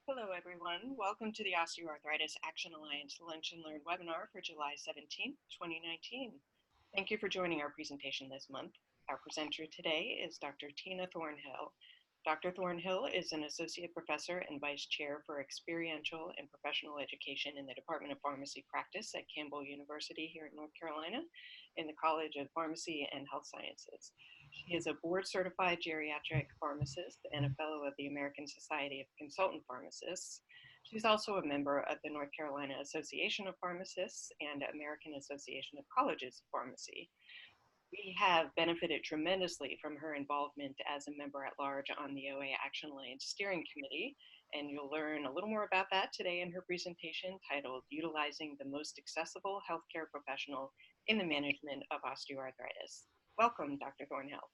Hello, everyone. Welcome to the Osteoarthritis Action Alliance Lunch and Learn webinar for July 17th, 2019. Thank you for joining our presentation this month. Our presenter today is Dr. Tina Thornhill. Dr. Thornhill is an associate professor and vice chair for experiential and professional education in the Department of Pharmacy Practice at Campbell University here in North Carolina in the College of Pharmacy and Health Sciences. She is a board-certified geriatric pharmacist and a fellow of the American Society of Consultant Pharmacists. She's also a member of the North Carolina Association of Pharmacists and American Association of Colleges of Pharmacy. We have benefited tremendously from her involvement as a member at large on the OA Action Alliance Steering Committee, and you'll learn a little more about that today in her presentation titled Utilizing the Most Accessible Healthcare Professional in the Management of Osteoarthritis. Welcome, Dr. Thornhill.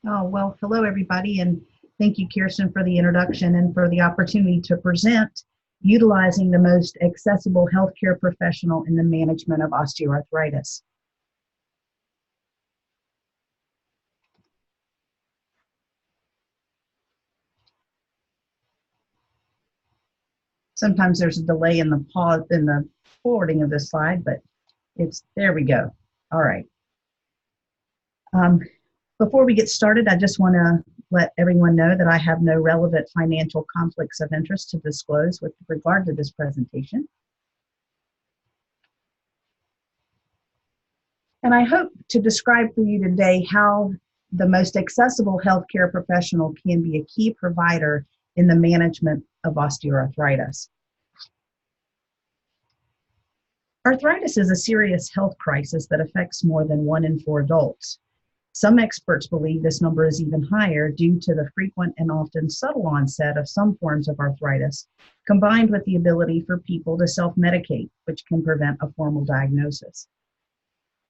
Oh, well, hello, everybody, and thank you, Kirsten, for the introduction and for the opportunity to present utilizing the most accessible healthcare professional in the management of osteoarthritis. Sometimes there's a delay in the pause in the forwarding of the slide, but there we go. All right. Before we get started, I just want to let everyone know that I have no relevant financial conflicts of interest to disclose with regard to this presentation. And I hope to describe for you today how the most accessible healthcare professional can be a key provider in the management of osteoarthritis. Arthritis is a serious health crisis that affects more than 1 in 4 adults. Some experts believe this number is even higher due to the frequent and often subtle onset of some forms of arthritis, combined with the ability for people to self-medicate, which can prevent a formal diagnosis.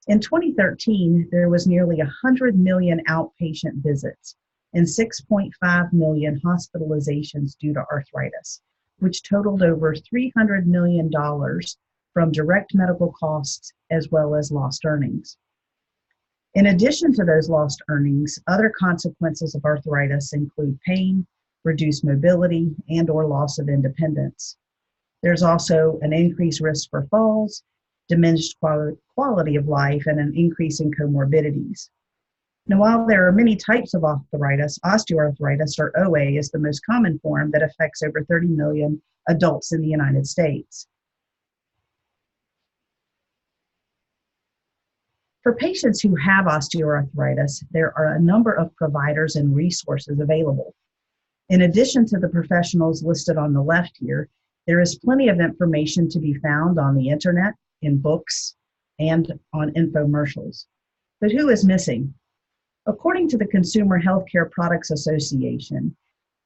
In 2013, there was nearly 100 million outpatient visits and 6.5 million hospitalizations due to arthritis, which totaled over $300 million from direct medical costs as well as lost earnings. In addition to those lost earnings, other consequences of arthritis include pain, reduced mobility, and/or loss of independence. There's also an increased risk for falls, diminished quality of life, and an increase in comorbidities. Now, while there are many types of arthritis, osteoarthritis, or OA, is the most common form that affects over 30 million adults in the United States. For patients who have osteoarthritis, there are a number of providers and resources available. In addition to the professionals listed on the left here, there is plenty of information to be found on the internet, in books, and on infomercials. But who is missing? According to the Consumer Healthcare Products Association,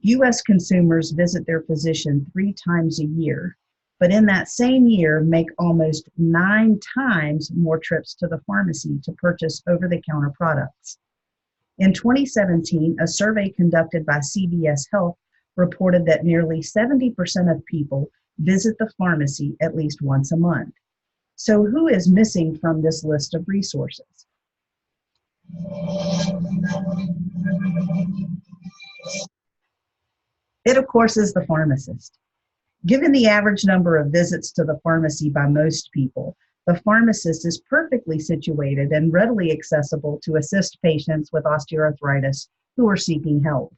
U.S. consumers visit their physician 3 times a year, but in that same year make almost 9 times more trips to the pharmacy to purchase over-the-counter products. In 2017, a survey conducted by CVS Health reported that nearly 70% of people visit the pharmacy at least once a month. So who is missing from this list of resources? It, of course, is the pharmacist. Given the average number of visits to the pharmacy by most people, the pharmacist is perfectly situated and readily accessible to assist patients with osteoarthritis who are seeking help.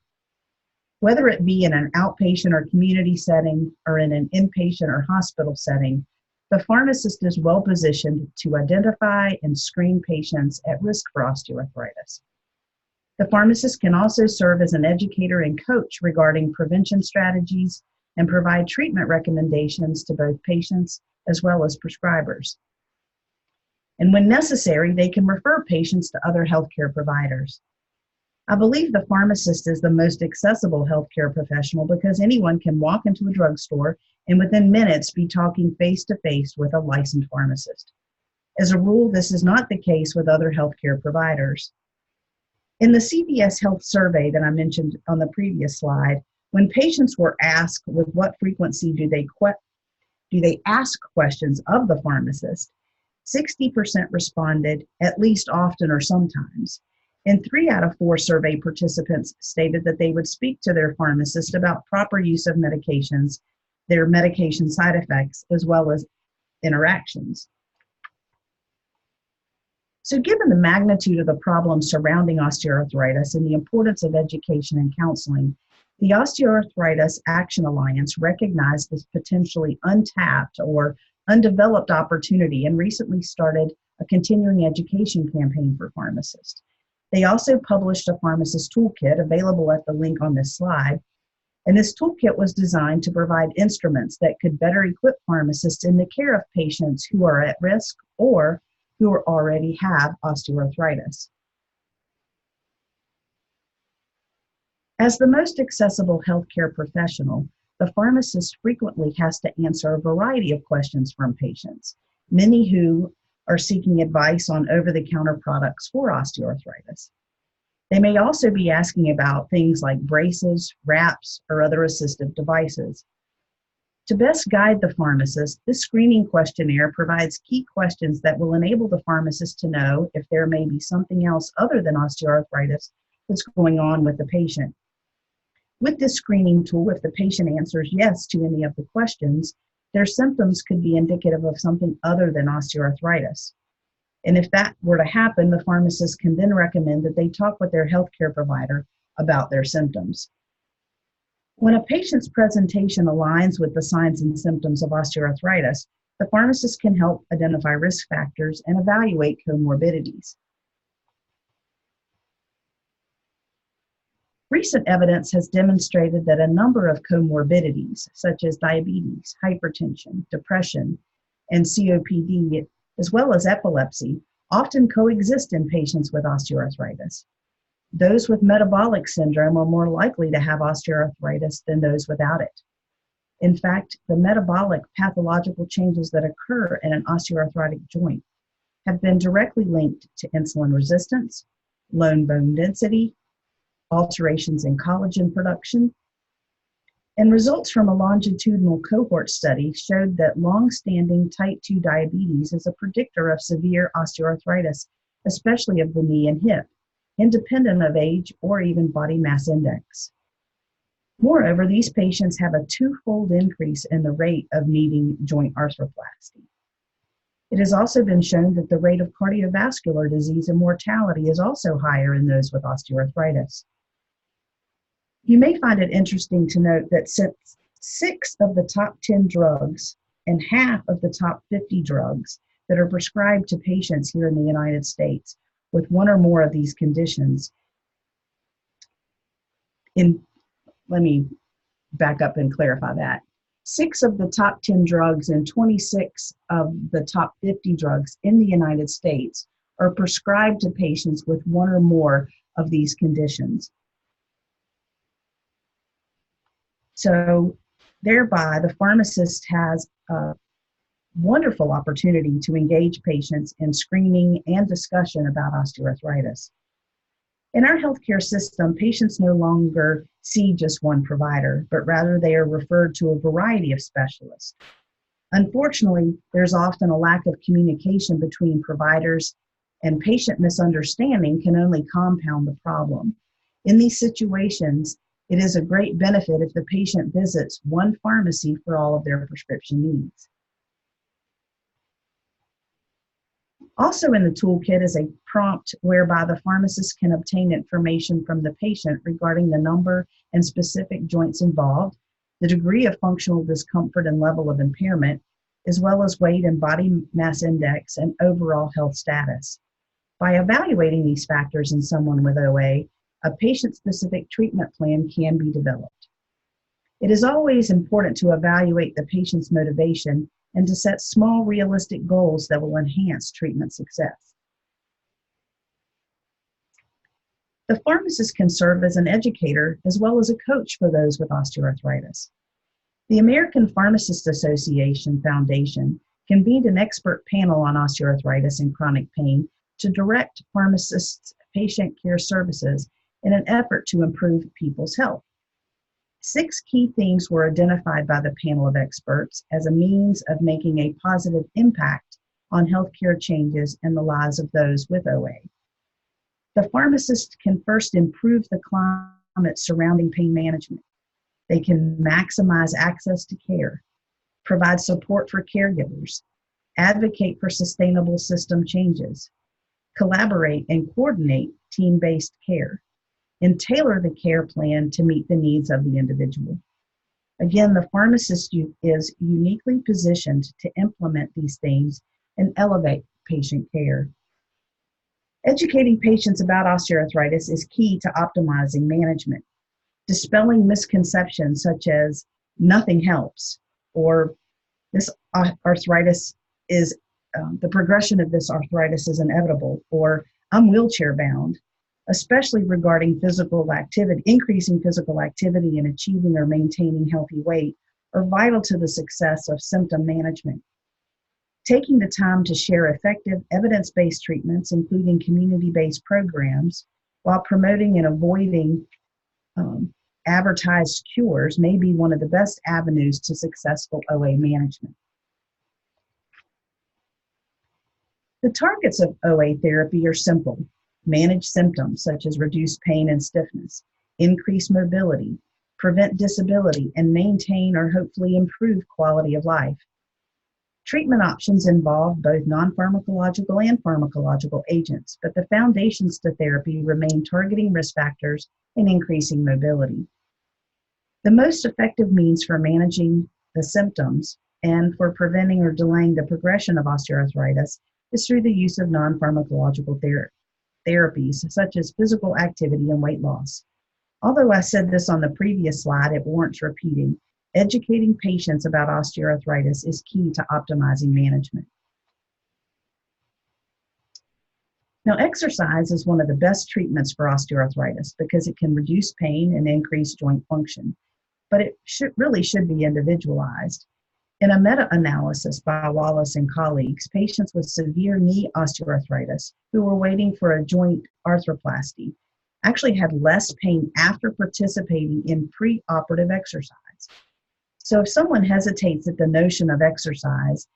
Whether it be in an outpatient or community setting or in an inpatient or hospital setting, the pharmacist is well positioned to identify and screen patients at risk for osteoarthritis. The pharmacist can also serve as an educator and coach regarding prevention strategies and provide treatment recommendations to both patients as well as prescribers. And when necessary, they can refer patients to other healthcare providers. I believe the pharmacist is the most accessible healthcare professional because anyone can walk into a drugstore and within minutes be talking face-to-face with a licensed pharmacist. As a rule, this is not the case with other healthcare providers. In the CVS Health survey that I mentioned on the previous slide, when patients were asked with what frequency do they ask questions of the pharmacist, 60% responded at least often or sometimes, And 3 out of 4 survey participants stated that they would speak to their pharmacist about proper use of medications, their medication side effects, as well as interactions. So given the magnitude of the problems surrounding osteoarthritis and the importance of education and counseling, the Osteoarthritis Action Alliance recognized this potentially untapped or undeveloped opportunity and recently started a continuing education campaign for pharmacists. They also published a Pharmacist Toolkit available at the link on this slide. And this toolkit was designed to provide instruments that could better equip pharmacists in the care of patients who are at risk or who already have osteoarthritis. As the most accessible healthcare professional, the pharmacist frequently has to answer a variety of questions from patients, many who are seeking advice on over-the-counter products for osteoarthritis. They may also be asking about things like braces, wraps, or other assistive devices. To best guide the pharmacist, this screening questionnaire provides key questions that will enable the pharmacist to know if there may be something else other than osteoarthritis that's going on with the patient. With this screening tool, if the patient answers yes to any of the questions, their symptoms could be indicative of something other than osteoarthritis. And if that were to happen, the pharmacist can then recommend that they talk with their healthcare provider about their symptoms. When a patient's presentation aligns with the signs and symptoms of osteoarthritis, the pharmacist can help identify risk factors and evaluate comorbidities. Recent evidence has demonstrated that a number of comorbidities, such as diabetes, hypertension, depression, and COPD, as well as epilepsy, often coexist in patients with osteoarthritis. Those with metabolic syndrome are more likely to have osteoarthritis than those without it. In fact, the metabolic pathological changes that occur in an osteoarthritic joint have been directly linked to insulin resistance, low bone density, alterations in collagen production, and results from a longitudinal cohort study showed that long-standing type 2 diabetes is a predictor of severe osteoarthritis, especially of the knee and hip, independent of age or even body mass index. Moreover, these patients have a twofold increase in the rate of needing joint arthroplasty. It has also been shown that the rate of cardiovascular disease and mortality is also higher in those with osteoarthritis. You may find it interesting to note that since 6 of the top 10 drugs and half of the top 50 drugs that are prescribed to patients here in the United States with one or more of these conditions, let me back up and clarify that. 6 of the top 10 drugs and 26 of the top 50 drugs in the United States are prescribed to patients with one or more of these conditions. So thereby, the pharmacist has a wonderful opportunity to engage patients in screening and discussion about osteoarthritis. In our healthcare system, patients no longer see just one provider, but rather they are referred to a variety of specialists. Unfortunately, there's often a lack of communication between providers, and patient misunderstanding can only compound the problem. In these situations, it is a great benefit if the patient visits one pharmacy for all of their prescription needs. Also in the toolkit is a prompt whereby the pharmacist can obtain information from the patient regarding the number and specific joints involved, the degree of functional discomfort and level of impairment, as well as weight and body mass index and overall health status. By evaluating these factors in someone with OA, a patient-specific treatment plan can be developed. It is always important to evaluate the patient's motivation and to set small, realistic goals that will enhance treatment success. The pharmacist can serve as an educator as well as a coach for those with osteoarthritis. The American Pharmacists Association Foundation convened an expert panel on osteoarthritis and chronic pain to direct pharmacists' patient care services in an effort to improve people's health. 6 key themes were identified by the panel of experts as a means of making a positive impact on healthcare changes in the lives of those with OA. The pharmacist can first improve the climate surrounding pain management. They can maximize access to care, provide support for caregivers, advocate for sustainable system changes, collaborate and coordinate team-based care, and tailor the care plan to meet the needs of the individual. Again, the pharmacist is uniquely positioned to implement these things and elevate patient care. Educating patients about osteoarthritis is key to optimizing management. Dispelling misconceptions such as nothing helps, or this arthritis is, the progression of this arthritis is inevitable, or I'm wheelchair bound, especially regarding physical activity, increasing physical activity and achieving or maintaining healthy weight are vital to the success of symptom management. Taking the time to share effective evidence-based treatments, including community-based programs, while promoting and avoiding advertised cures may be one of the best avenues to successful OA management. The targets of OA therapy are simple. Manage symptoms such as reduce pain and stiffness, increase mobility, prevent disability, and maintain or hopefully improve quality of life. Treatment options involve both non-pharmacological and pharmacological agents, but the foundations to therapy remain targeting risk factors and increasing mobility. The most effective means for managing the symptoms and for preventing or delaying the progression of osteoarthritis is through the use of non-pharmacological therapies, such as physical activity and weight loss. Although I said this on the previous slide, it warrants repeating. Educating patients about osteoarthritis is key to optimizing management. Now, exercise is one of the best treatments for osteoarthritis because it can reduce pain and increase joint function, but it really should be individualized. In a meta-analysis by Wallace and colleagues, patients with severe knee osteoarthritis who were waiting for a joint arthroplasty actually had less pain after participating in pre-operative exercise. So if someone hesitates at the notion of exercise,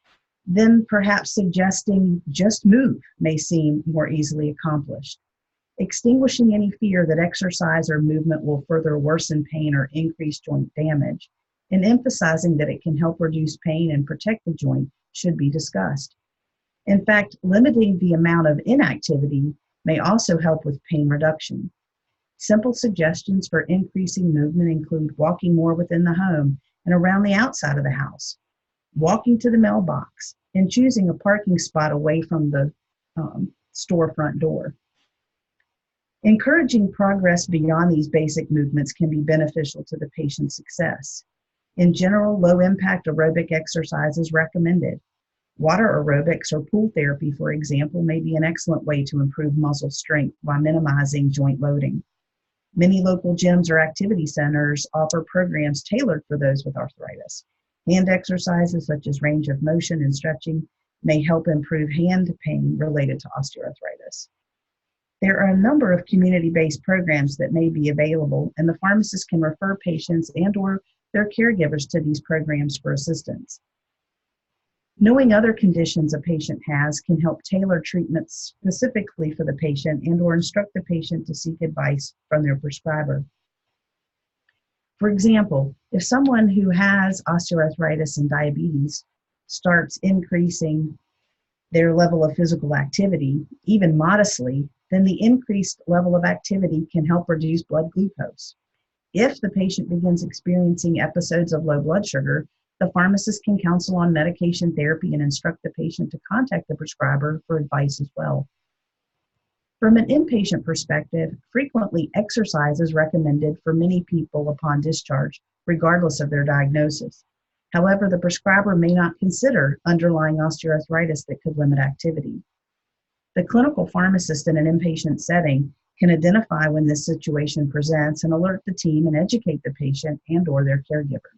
then perhaps suggesting just move may seem more easily accomplished. Extinguishing any fear that exercise or movement will further worsen pain or increase joint damage, and emphasizing that it can help reduce pain and protect the joint should be discussed. In fact, limiting the amount of inactivity may also help with pain reduction. Simple suggestions for increasing movement include walking more within the home and around the outside of the house, walking to the mailbox, and choosing a parking spot away from the storefront door. Encouraging progress beyond these basic movements can be beneficial to the patient's success. In general, low-impact aerobic exercise is recommended. Water aerobics or pool therapy, for example, may be an excellent way to improve muscle strength while minimizing joint loading. Many local gyms or activity centers offer programs tailored for those with arthritis. Hand exercises such as range of motion and stretching may help improve hand pain related to osteoarthritis. There are a number of community-based programs that may be available, and the pharmacist can refer patients and/or their caregivers to these programs for assistance. Knowing other conditions a patient has can help tailor treatments specifically for the patient and/or instruct the patient to seek advice from their prescriber. For example, if someone who has osteoarthritis and diabetes starts increasing their level of physical activity, even modestly, then the increased level of activity can help reduce blood glucose. If the patient begins experiencing episodes of low blood sugar, the pharmacist can counsel on medication therapy and instruct the patient to contact the prescriber for advice as well. From an inpatient perspective, frequently exercise is recommended for many people upon discharge, regardless of their diagnosis. However, the prescriber may not consider underlying osteoarthritis that could limit activity. The clinical pharmacist in an inpatient setting can identify when this situation presents and alert the team and educate the patient and/or their caregiver.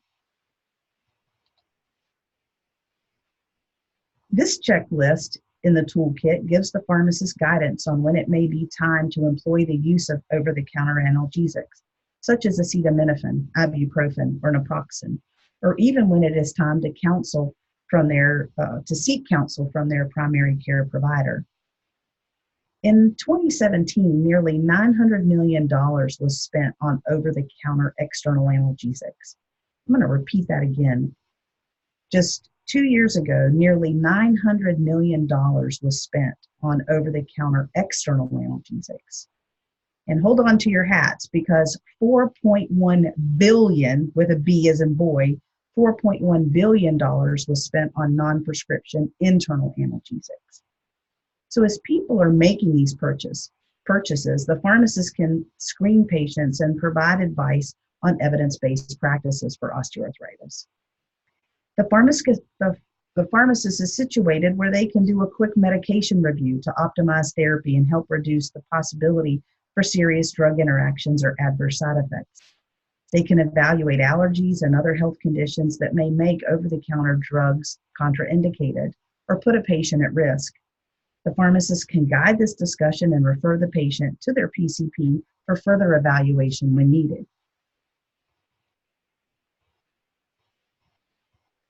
This checklist in the toolkit gives the pharmacist guidance on when it may be time to employ the use of over-the-counter analgesics, such as acetaminophen, ibuprofen, or naproxen, or even when it is time to seek counsel from their primary care provider. In 2017, nearly $900 million was spent on over-the-counter external analgesics. I'm going to repeat that again. Just 2 years ago, nearly $900 million was spent on over-the-counter external analgesics. And hold on to your hats, because 4.1 billion, with a B as in boy, $4.1 billion was spent on non-prescription internal analgesics. So as people are making these purchases, the pharmacist can screen patients and provide advice on evidence-based practices for osteoarthritis. The pharmacist is situated where they can do a quick medication review to optimize therapy and help reduce the possibility for serious drug interactions or adverse side effects. They can evaluate allergies and other health conditions that may make over-the-counter drugs contraindicated or put a patient at risk. The pharmacist can guide this discussion and refer the patient to their PCP for further evaluation when needed.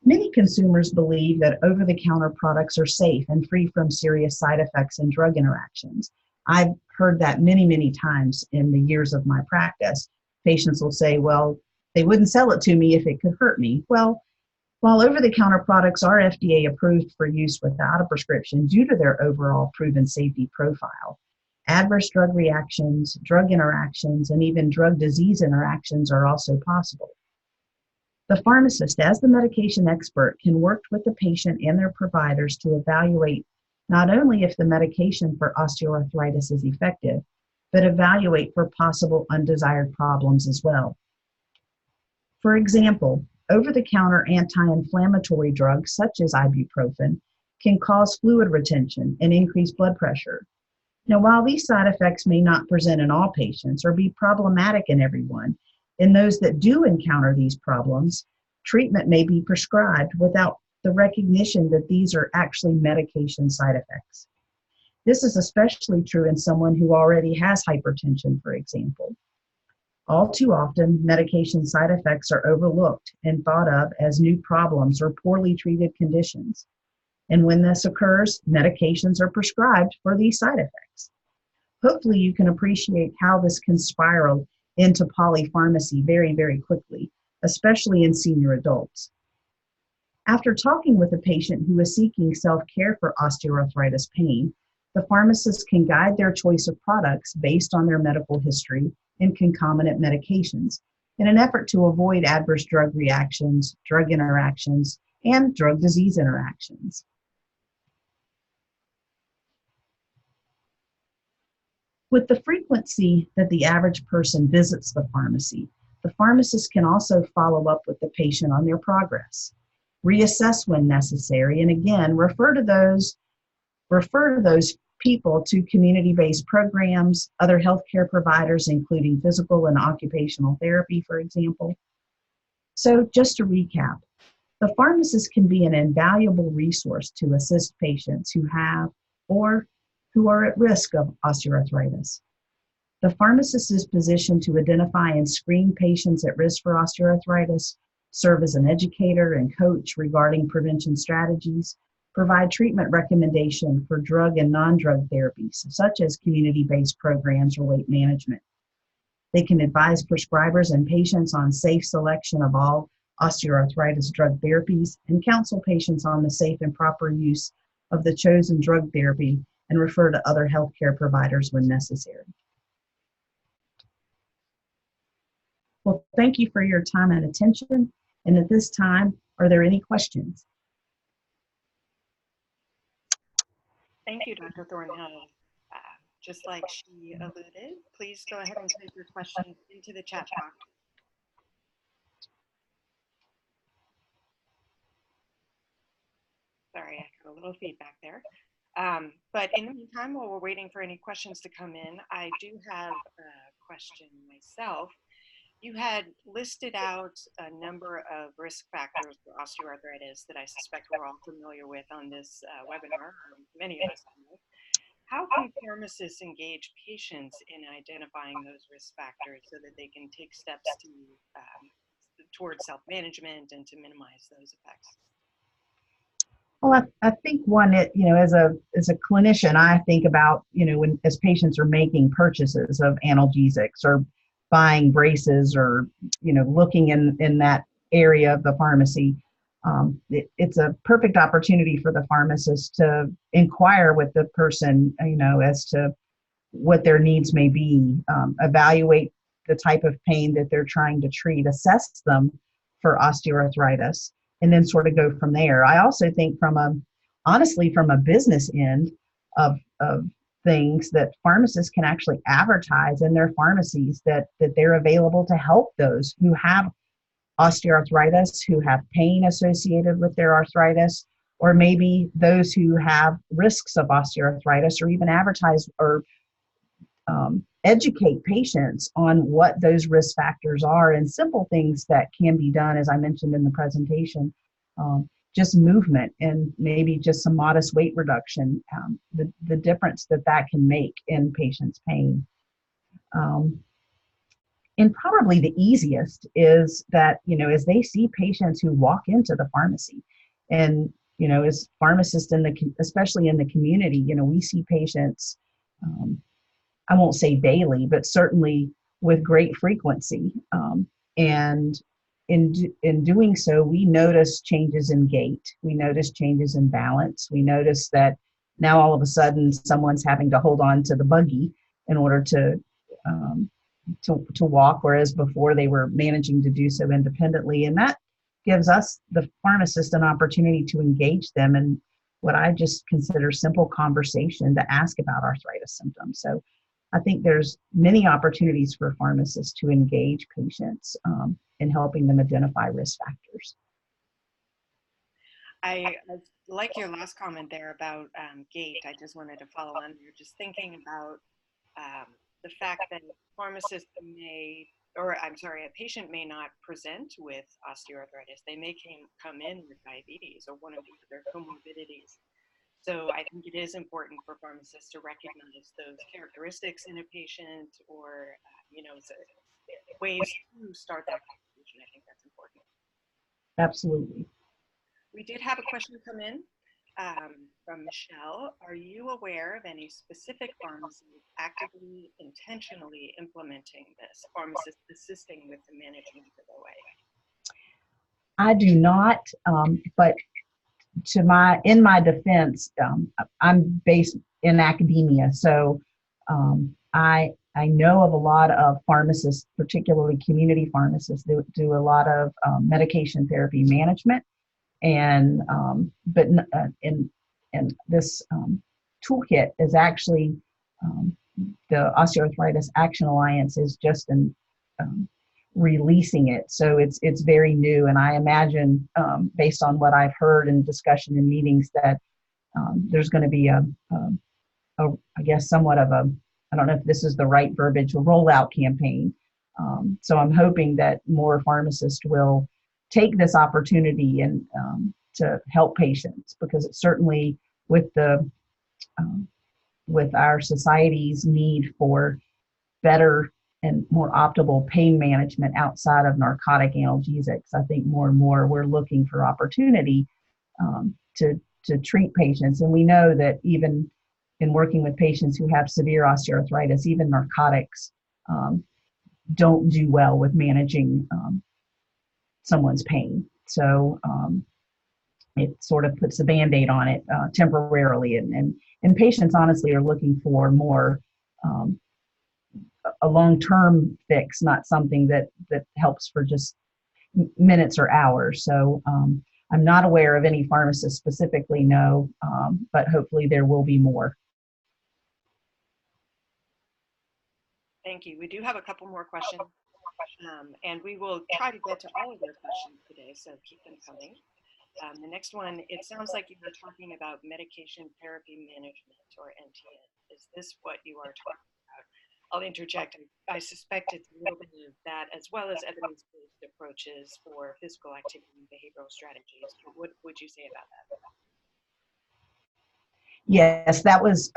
Many consumers believe that over-the-counter products are safe and free from serious side effects and drug interactions. I've heard that many, many times in the years of my practice. Patients will say, well, they wouldn't sell it to me if it could hurt me. Well, while over-the-counter products are FDA approved for use without a prescription due to their overall proven safety profile, adverse drug reactions, drug interactions, and even drug disease interactions are also possible. The pharmacist, as the medication expert, can work with the patient and their providers to evaluate not only if the medication for osteoarthritis is effective, but evaluate for possible undesired problems as well. For example, over-the-counter anti-inflammatory drugs such as ibuprofen can cause fluid retention and increase blood pressure. Now, while these side effects may not present in all patients or be problematic in everyone, in those that do encounter these problems, treatment may be prescribed without the recognition that these are actually medication side effects. This is especially true in someone who already has hypertension, for example. All too often, medication side effects are overlooked and thought of as new problems or poorly treated conditions. And when this occurs, medications are prescribed for these side effects. Hopefully, you can appreciate how this can spiral into polypharmacy very, very quickly, especially in senior adults. After talking with a patient who is seeking self-care for osteoarthritis pain, the pharmacist can guide their choice of products based on their medical history and concomitant medications in an effort to avoid adverse drug reactions, drug interactions, and drug disease interactions. With the frequency that the average person visits the pharmacy, the pharmacist can also follow up with the patient on their progress, reassess when necessary, and again, refer to those people to community-based programs, other healthcare providers, including physical and occupational therapy, for example. So just to recap, the pharmacist can be an invaluable resource to assist patients who have or who are at risk of osteoarthritis. The pharmacist is positioned to identify and screen patients at risk for osteoarthritis, serve as an educator and coach regarding prevention strategies, provide treatment recommendation for drug and non-drug therapies, such as community-based programs or weight management. They can advise prescribers and patients on safe selection of all osteoarthritis drug therapies and counsel patients on the safe and proper use of the chosen drug therapy and refer to other healthcare providers when necessary. Well, thank you for your time and attention. And at this time, are there any questions? Thank you, Dr. Thornhill. Just like she alluded, please go ahead and type your questions into the chat box. Sorry, I got a little feedback there. But in the meantime, while we're waiting for any questions to come in, I do have a question myself. You had listed out a number of risk factors for osteoarthritis that I suspect we're all familiar with on this webinar, or many of us know. How can pharmacists engage patients in identifying those risk factors so that they can take steps to towards self-management and to minimize those effects? Well, I think one, as a clinician, I think about, when as patients are making purchases of analgesics or buying braces or, looking in that area of the pharmacy, it's a perfect opportunity for the pharmacist to inquire with the person, as to what their needs may be, evaluate the type of pain that they're trying to treat, assess them for osteoarthritis, and then sort of go from there. I also think honestly, from a business end of things, that pharmacists can actually advertise in their pharmacies that they're available to help those who have osteoarthritis, who have pain associated with their arthritis, or maybe those who have risks of osteoarthritis, or even advertise or educate patients on what those risk factors are, and simple things that can be done, as I mentioned in the presentation, just movement and maybe just some modest weight reduction, the difference that can make in patients' pain. And probably the easiest is that, as they see patients who walk into the pharmacy, and, as pharmacists especially in the community, we see patients, I won't say daily, but certainly with great frequency. And in doing so, we notice changes in gait. We notice changes in balance. We notice that now all of a sudden someone's having to hold on to the buggy in order to walk, whereas before they were managing to do so independently. And that gives us, the pharmacist, an opportunity to engage them in what I just consider simple conversation to ask about arthritis symptoms. So I think there's many opportunities for pharmacists to engage patients in helping them identify risk factors. I like your last comment there about gait. I just wanted to follow on. You're just thinking about the fact that a patient may not present with osteoarthritis. They may come in with diabetes or one of the other comorbidities. So I think it is important for pharmacists to recognize those characteristics in a patient, or ways to start that conversation. I think that's important. Absolutely. We did have a question come in from Michelle. Are you aware of any specific pharmacies actively, intentionally implementing this, pharmacists assisting with the management of OA? I do not, but in my defense, I'm based in academia, so I know of a lot of pharmacists, particularly community pharmacists, that do a lot of medication therapy management, and this toolkit is actually, the Osteoarthritis Action Alliance is just releasing it, so it's very new, and I imagine, based on what I've heard in discussion in meetings, that there's going to be I guess somewhat of a, I don't know if this is the right verbiage, a rollout campaign. So I'm hoping that more pharmacists will take this opportunity and to help patients, because it's certainly with our society's need for better and more optimal pain management outside of narcotic analgesics. I think more and more we're looking for opportunity to treat patients. And we know that even in working with patients who have severe osteoarthritis, even narcotics don't do well with managing someone's pain. So it sort of puts a Band-Aid on it temporarily. And patients honestly are looking for more a long-term fix, not something that helps for just minutes or hours. So I'm not aware of any pharmacists specifically, no, but hopefully there will be more. Thank you. We do have a couple more questions, and we will try to get to all of your questions today, so keep them coming. The next one, it sounds like you were talking about medication therapy management, or NTN. Is this what you are talking about? I'll interject. I suspect it's a little bit of that, as well as evidence-based approaches for physical activity and behavioral strategies. What would you say about that? Yes, that was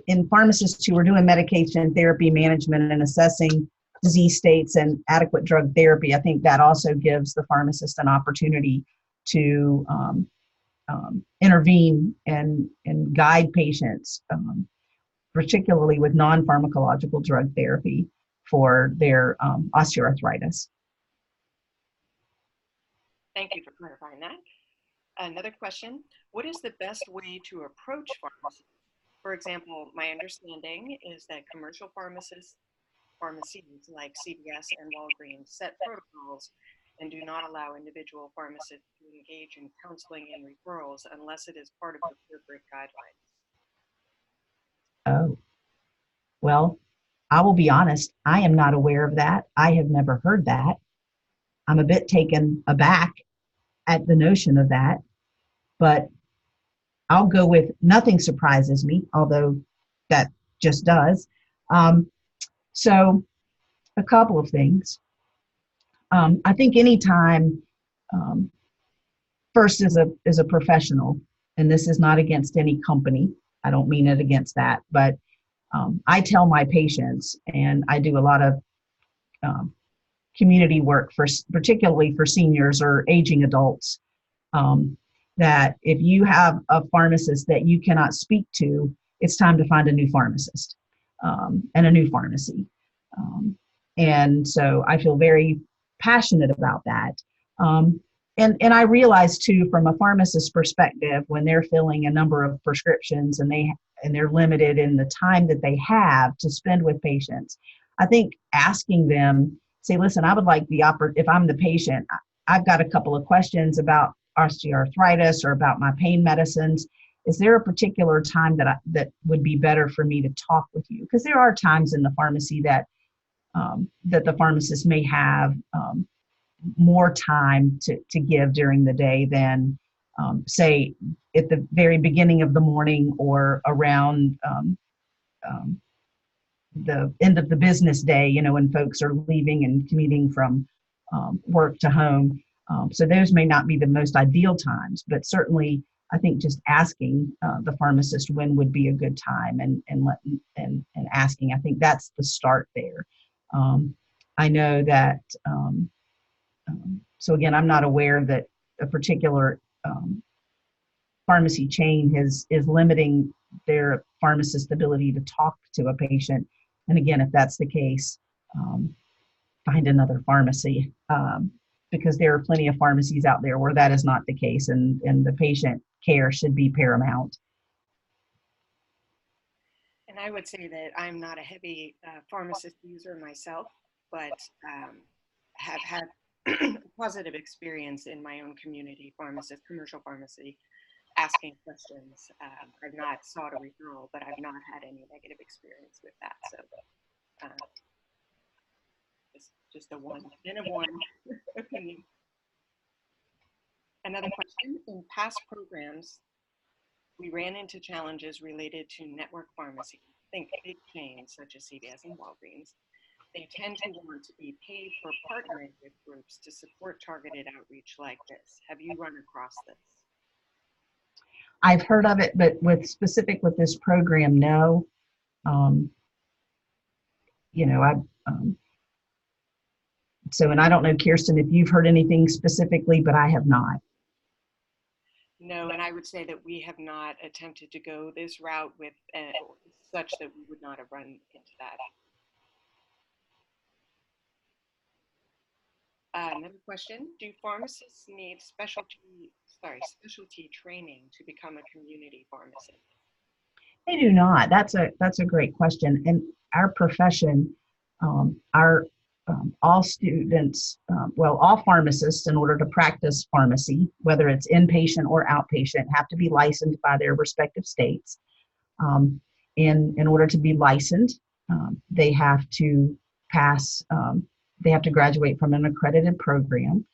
in pharmacists who were doing medication therapy management and assessing disease states and adequate drug therapy. I think that also gives the pharmacist an opportunity to intervene and guide patients, particularly with non-pharmacological drug therapy for their osteoarthritis. Thank you for clarifying that. Another question, what is the best way to approach pharmacy? For example, my understanding is that commercial pharmacies like CVS and Walgreens set protocols and do not allow individual pharmacists to engage in counseling and referrals unless it is part of the corporate guidelines. Oh, well, I will be honest, I am not aware of that. I have never heard that. I'm a bit taken aback at the notion of that, but I'll go with nothing surprises me, although that just does. So a couple of things. I think anytime, first as a professional, and this is not against any company, I don't mean it against that, but I tell my patients, and I do a lot of community work particularly for seniors or aging adults, that if you have a pharmacist that you cannot speak to, it's time to find a new pharmacist and a new pharmacy. And so I feel very passionate about that. And I realize too, from a pharmacist's perspective, when they're filling a number of prescriptions and they're limited in the time that they have to spend with patients, I think asking them, say, listen, I would like if I'm the patient, I've got a couple of questions about osteoarthritis or about my pain medicines. Is there a particular time that would be better for me to talk with you? Because there are times in the pharmacy that the pharmacist may have more time to give during the day than, say, at the very beginning of the morning or around the end of the business day, when folks are leaving and commuting from work to home. So those may not be the most ideal times, but certainly I think just asking the pharmacist when would be a good time and asking, I think that's the start there. I know that, so again, I'm not aware that a particular pharmacy chain is limiting their pharmacist's ability to talk to a patient. And again, if that's the case, find another pharmacy, because there are plenty of pharmacies out there where that is not the case, and the patient care should be paramount. And I would say that I'm not a heavy pharmacist user myself, but have had a positive experience in my own community pharmacist, commercial pharmacy, asking questions. I've not sought a referral, but I've not had any negative experience with that. So it's just a one opinion. Another question, in past programs, we ran into challenges related to network pharmacy. Think big chains such as CVS and Walgreens. They tend to want to be paid for partnering with groups to support targeted outreach like this. Have you run across this? I've heard of it, but specific with this program, no. So, and I don't know, Kirsten, if you've heard anything specifically, but I have not. No, and I would say that we have not attempted to go this route with such that we would not have run into that. Another question, do pharmacists need specialty training to become a community pharmacist? They do not. That's a great question. And our profession, all students, all pharmacists, in order to practice pharmacy, whether it's inpatient or outpatient, have to be licensed by their respective states. In order to be licensed, they have to pass, they have to graduate from an accredited program.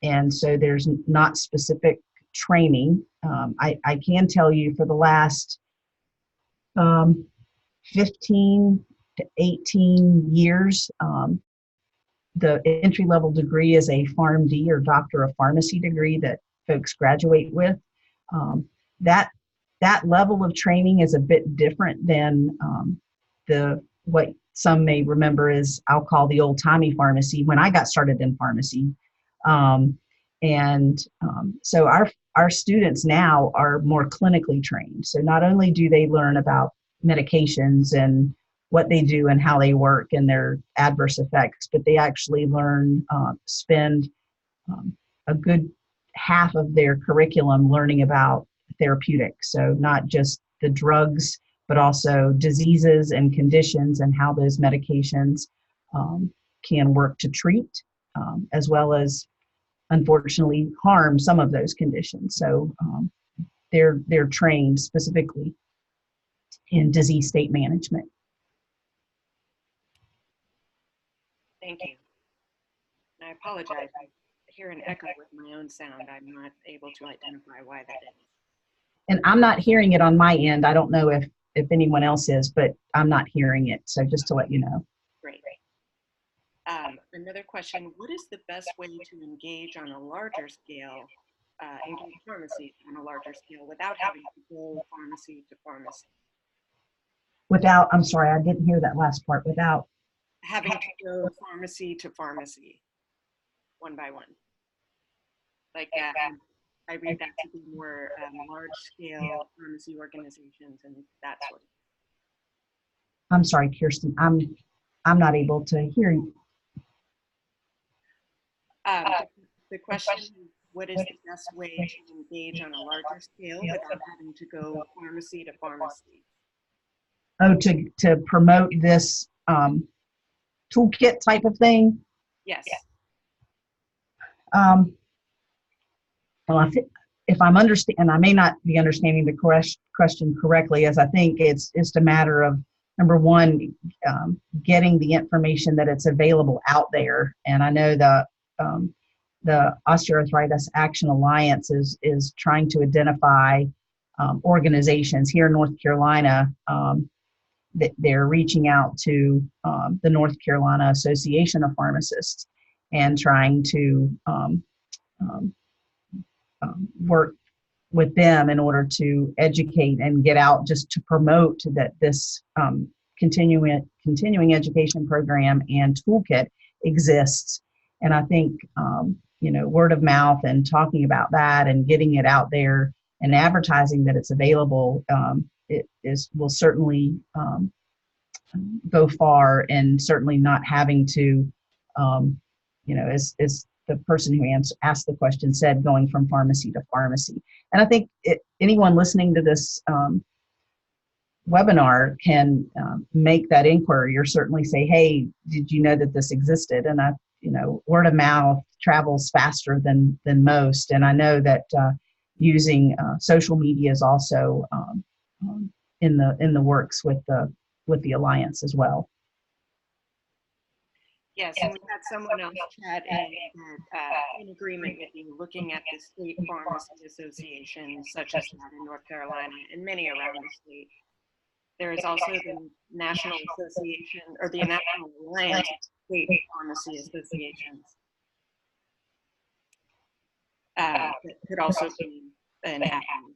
And so there's not specific training. I can tell you for the last 15 to 18 years, the entry-level degree is a PharmD or Doctor of Pharmacy degree that folks graduate with. That level of training is a bit different than what some may remember as, I'll call, the old-timey pharmacy when I got started in pharmacy. So our students now are more clinically trained. So not only do they learn about medications and what they do and how they work and their adverse effects, but they actually learn, spend a good half of their curriculum learning about therapeutics. So not just the drugs, but also diseases and conditions and how those medications can work to treat, as well as, unfortunately, harm some of those conditions. So they're trained specifically in disease state management. Thank you. And I apologize. I hear an echo with my own sound. I'm not able to identify why that is. And I'm not hearing it on my end. I don't know if anyone else is, but I'm not hearing it. So just to let you know. Great. Another question, what is the best way to engage on a larger scale, engage pharmacy on a larger scale without having to go pharmacy to pharmacy? Without, I'm sorry, I didn't hear that last part. Without having to go pharmacy to pharmacy, one by one. Like I read that to be more large-scale pharmacy organizations and that sort of thing. I'm sorry, Kirsten, I'm not able to hear you. The question is, what is the best way to engage on a larger scale without having to go pharmacy to pharmacy? Oh, to promote this toolkit type of thing? Yes. Well, if I'm and I may not be understanding the question correctly, as I think it's a matter of, number one, getting the information that it's available out there. And I know the Osteoarthritis Action Alliance is trying to identify organizations here in North Carolina that they're reaching out to the North Carolina Association of Pharmacists and trying to work with them in order to educate and get out, just to promote that this continuing education program and toolkit exists. And I think word of mouth and talking about that and getting it out there and advertising that it's available will certainly go far, and certainly not having to as the person who asked the question said, going from pharmacy to pharmacy. And I think anyone listening to this webinar can make that inquiry, or certainly say, hey, did you know that this existed? And word of mouth travels faster than most. And I know that using social media is also in the works with the Alliance as well. Yes, and we had someone else chat in agreement with you, looking at the state pharmacy associations, such as that in North Carolina and many around the state. There is also the National Association, or the National Alliance of State Pharmacy Associations. That could also be an avenue.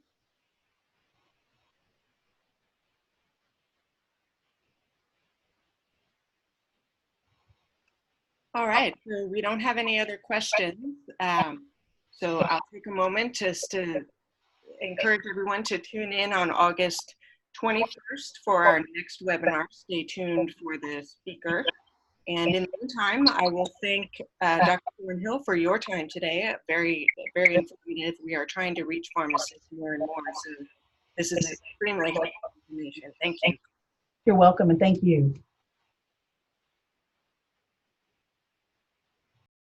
All right, so we don't have any other questions. So I'll take a moment just to encourage everyone to tune in on August 21st for our next webinar. Stay tuned for the speaker. And in the meantime, I will thank Dr. Thornhill for your time today. Very, very informative. We are trying to reach pharmacists more and more, so this is extremely helpful information. Thank you. You're welcome, and thank you.